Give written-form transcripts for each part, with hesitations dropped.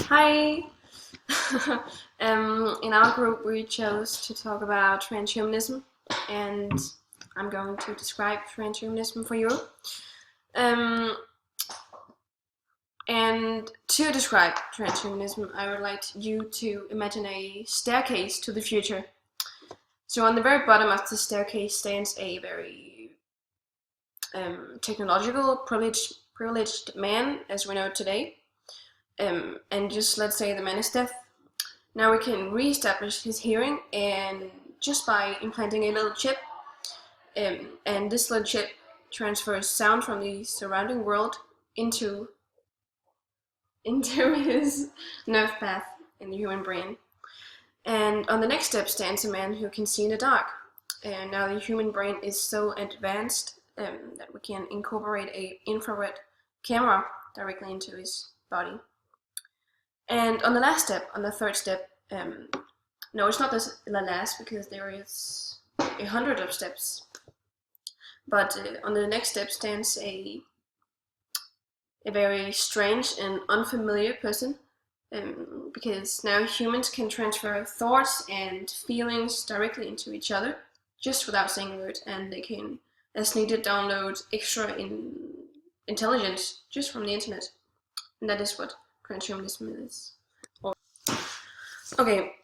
Hi! In our group, we chose to talk about transhumanism, and I'm going to describe transhumanism for you. Um, and to describe transhumanism, I would like you to imagine a staircase to the future. So, on the very bottom of the staircase stands a very technological, privileged man, as we know today. And just let's say the man is deaf. Now we can re-establish his hearing and just by implanting a little chip, and this little chip transfers sound from the surrounding world into his nerve path in the human brain. And on the next step stands a man who can see in the dark. And now the human brain is so advanced that we can incorporate a infrared camera directly into his body. And on the last step, on the third step, no, it's not the last because there is 100 of steps. But on the next step stands a very strange and unfamiliar person, because now humans can transfer thoughts and feelings directly into each other just without saying a word, and they can, as needed, download extra intelligence just from the internet. And that is what transhumanism is. Okay.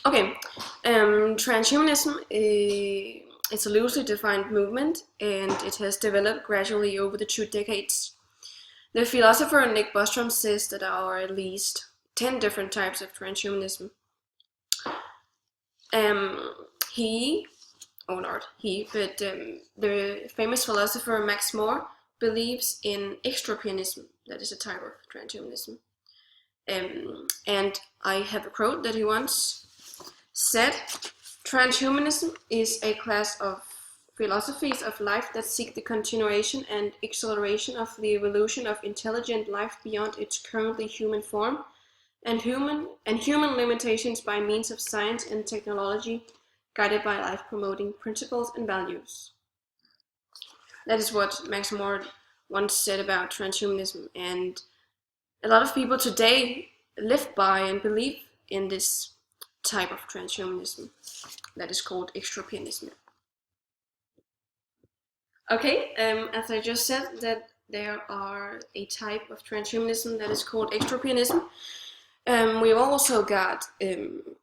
Okay. Transhumanism is a loosely defined movement, and it has developed gradually over the 2 decades. The philosopher Nick Bostrom says that there are at least 10 different types of transhumanism. The famous philosopher Max More believes in extropianism, that is a type of transhumanism. And I have a quote that he once said: "Transhumanism is a class of philosophies of life that seek the continuation and acceleration of the evolution of intelligent life beyond its currently human form, and human limitations by means of science and technology, guided by life-promoting principles and values." That is what Max More once said about transhumanism, and a lot of people today live by and believe in this type of transhumanism that is called extropianism. Okay, as I just said, that there are a type of transhumanism that is called extropianism. We've also got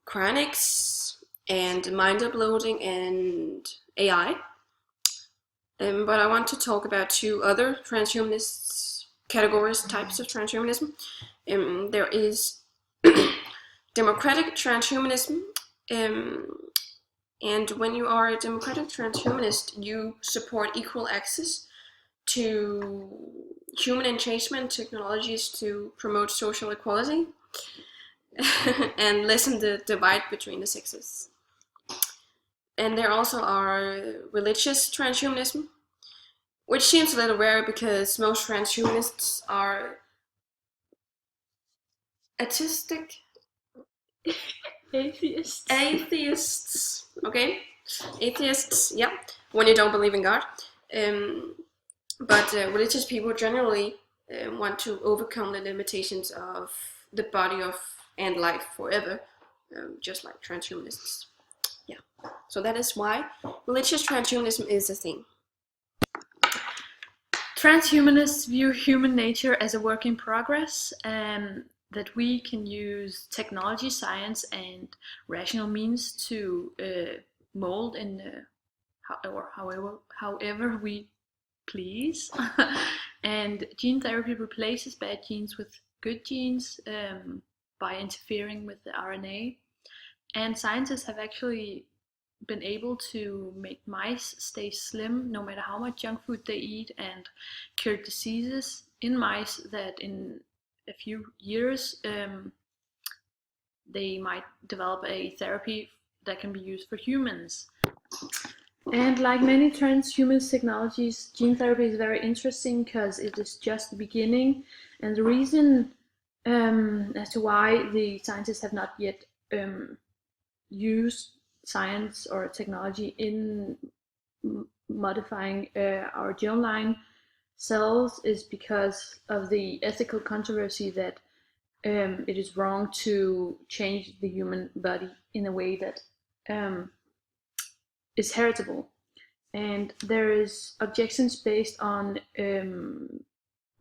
cryonics and mind uploading and AI. But I want to talk about 2 other transhumanist categories, types of transhumanism. There is democratic transhumanism, and when you are a democratic transhumanist, you support equal access to human enhancement technologies to promote social equality and lessen the divide between the sexes. And there also are religious transhumanism, which seems a little rare because most transhumanists are atheistic. Atheists, okay? Atheists, yeah, when you don't believe in God. But religious people generally want to overcome the limitations of the body and life forever, just like transhumanists. Yeah, so that is why religious transhumanism is a thing. Transhumanists view human nature as a work in progress, and that we can use technology, science, and rational means to mold in however we please. And gene therapy replaces bad genes with good genes by interfering with the RNA. And scientists have actually been able to make mice stay slim no matter how much junk food they eat, and cure diseases in mice that in a few years they might develop a therapy that can be used for humans. And like many transhuman technologies, gene therapy is very interesting because it is just the beginning, and the reason as to why the scientists have not yet used science or technology in modifying our germline cells is because of the ethical controversy that it is wrong to change the human body in a way that is heritable. And there is objections based on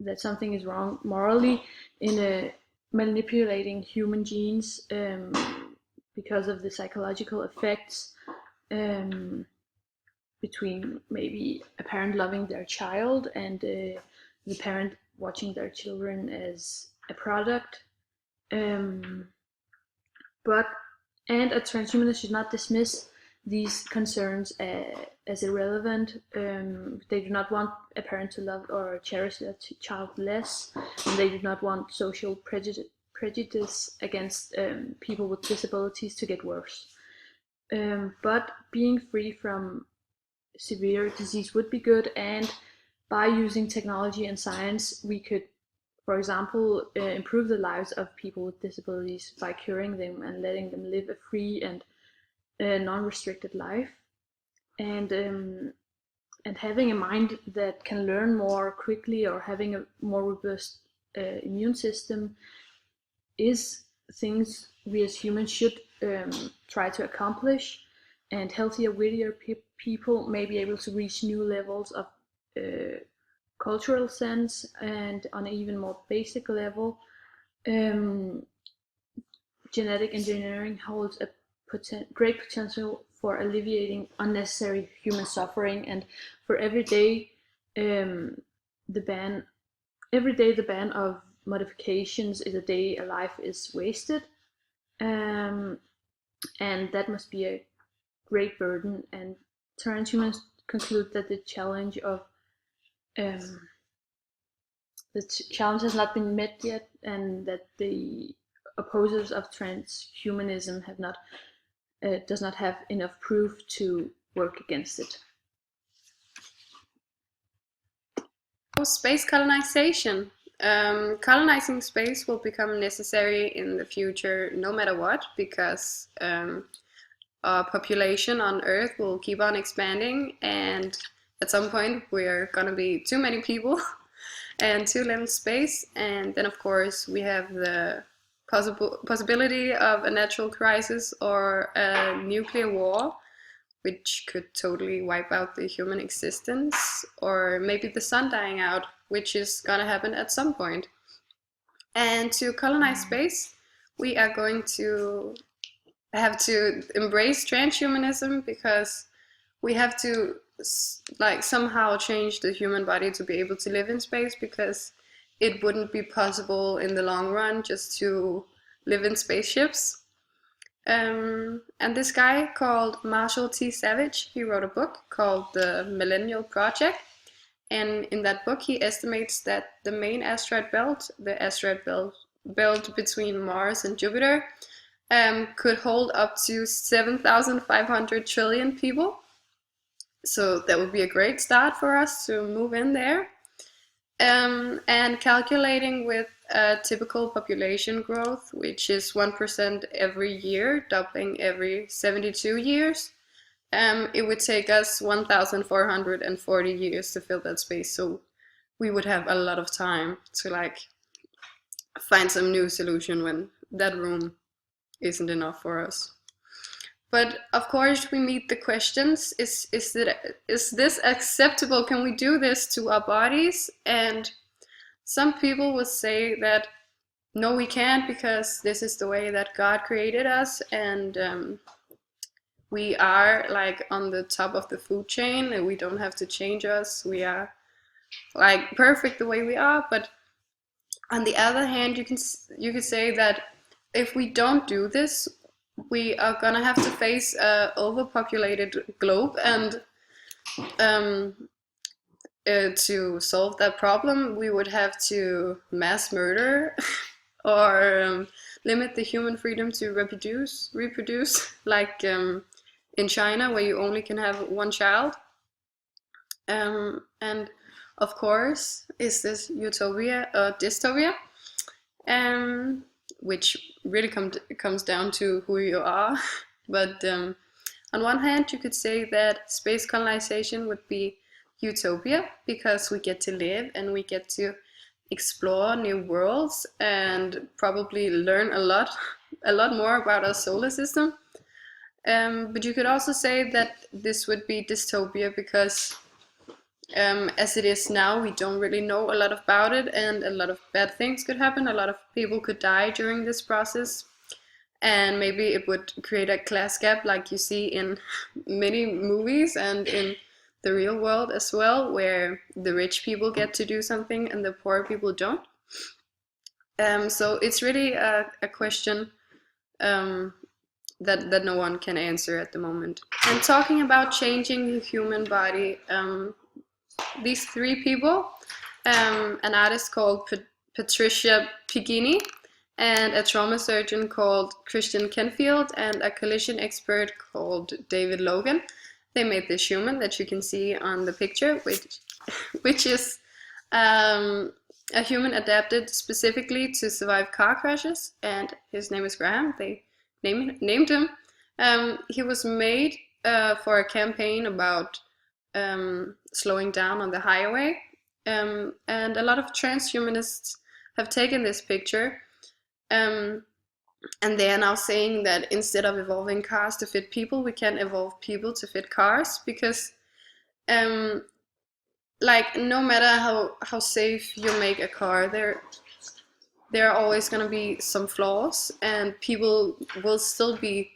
that something is wrong morally in manipulating human genes because of the psychological effects um, between maybe a parent loving their child and the parent watching their children as a product. Um, but and a transhumanist should not dismiss these concerns as irrelevant. They do not want a parent to love or cherish their child less, and they do not want social prejudice against people with disabilities to get worse. But being free from severe disease would be good, and by using technology and science, we could, for example, improve the lives of people with disabilities by curing them and letting them live a free and non-restricted life, and having a mind that can learn more quickly or having a more robust immune system is things we as humans should try to accomplish. And healthier, wittier people may be able to reach new levels of cultural sense, and on an even more basic level, um, genetic engineering holds a great potential for alleviating unnecessary human suffering. And for um, the ban the ban of modifications is a day a life is wasted, um, and that must be a great burden. And transhumanists conclude that um, the challenge has not been met yet, and that the opposers of transhumanism have not does not have enough proof to work against it. Space colonization. Colonizing space will become necessary in the future no matter what, because our population on Earth will keep on expanding, and at some point we're gonna be too many people and too little space. And then of course we have the possibility of a natural crisis or a nuclear war, which could totally wipe out the human existence, or maybe the sun dying out, which is gonna happen at some point. And to colonize space, we are going to have to embrace transhumanism, because we have to like somehow change the human body to be able to live in space, because it wouldn't be possible in the long run just to live in spaceships. And this guy called Marshall T. Savage, he wrote a book called The Millennial Project. And in that book, he estimates that the main asteroid belt, the asteroid belt between Mars and Jupiter, could hold up to 7,500 trillion people. So that would be a great start for us to move in there. And calculating with a typical population growth, which is 1% every year, doubling every 72 years, it would take us 1,440 years to fill that space. So we would have a lot of time to like find some new solution when that room isn't enough for us. But of course we meet the questions, is this acceptable? Can we do this to our bodies? And some people would say that no, we can't, because this is the way that God created us, and we are like on the top of the food chain, and we don't have to change us. We are like perfect the way we are. But on the other hand, you could say that if we don't do this, we are gonna have to face a overpopulated globe, and to solve that problem, we would have to mass murder or limit the human freedom to reproduce, like in China, where you only can have one child. And of course, is this utopia or dystopia? Which really comes down to who you are. But on one hand, you could say that space colonization would be utopia, because we get to live and we get to explore new worlds and probably learn a lot more about our solar system. But you could also say that this would be dystopia because as it is now, we don't really know a lot about it, and a lot of bad things could happen. A lot of people could die during this process, and maybe it would create a class gap like you see in many movies and in the real world as well, where the rich people get to do something and the poor people don't. So it's really a question that no one can answer at the moment. And talking about changing the human body, these three people, an artist called Patricia Pigini, and a trauma surgeon called Christian Kenfield, and a collision expert called David Logan. They made this human that you can see on the picture, which is a human adapted specifically to survive car crashes, and his name is Graham. They named him. He was made for a campaign about slowing down on the highway, and a lot of transhumanists have taken this picture, and they are now saying that instead of evolving cars to fit people, we can evolve people to fit cars, because like, no matter how safe you make a car, there are always going to be some flaws, and people will still be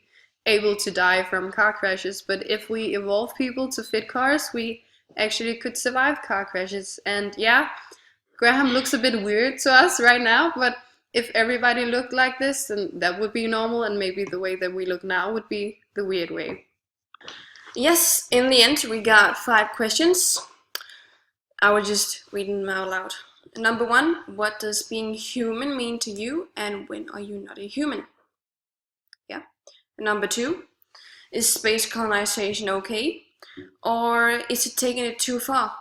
able to die from car crashes. But if we evolve people to fit cars, we actually could survive car crashes. And yeah, Graham looks a bit weird to us right now, but if everybody looked like this, then that would be normal, and maybe the way that we look now would be the weird way. Yes, in the end we got 5 questions. I will just read them out loud. Number 1, what does being human mean to you, and when are you not a human? Yeah. Number 2, is space colonization okay, or is it taking it too far?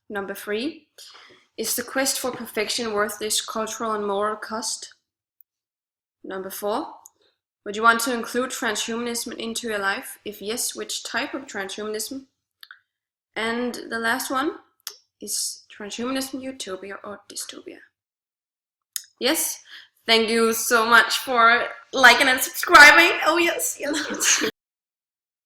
Number 3, is the quest for perfection worth this cultural and moral cost? Number 4, would you want to include transhumanism into your life? If yes, which type of transhumanism? And the last one, is transhumanism utopia or dystopia? Yes, thank you so much for liking and subscribing. Oh yes, yes, yes.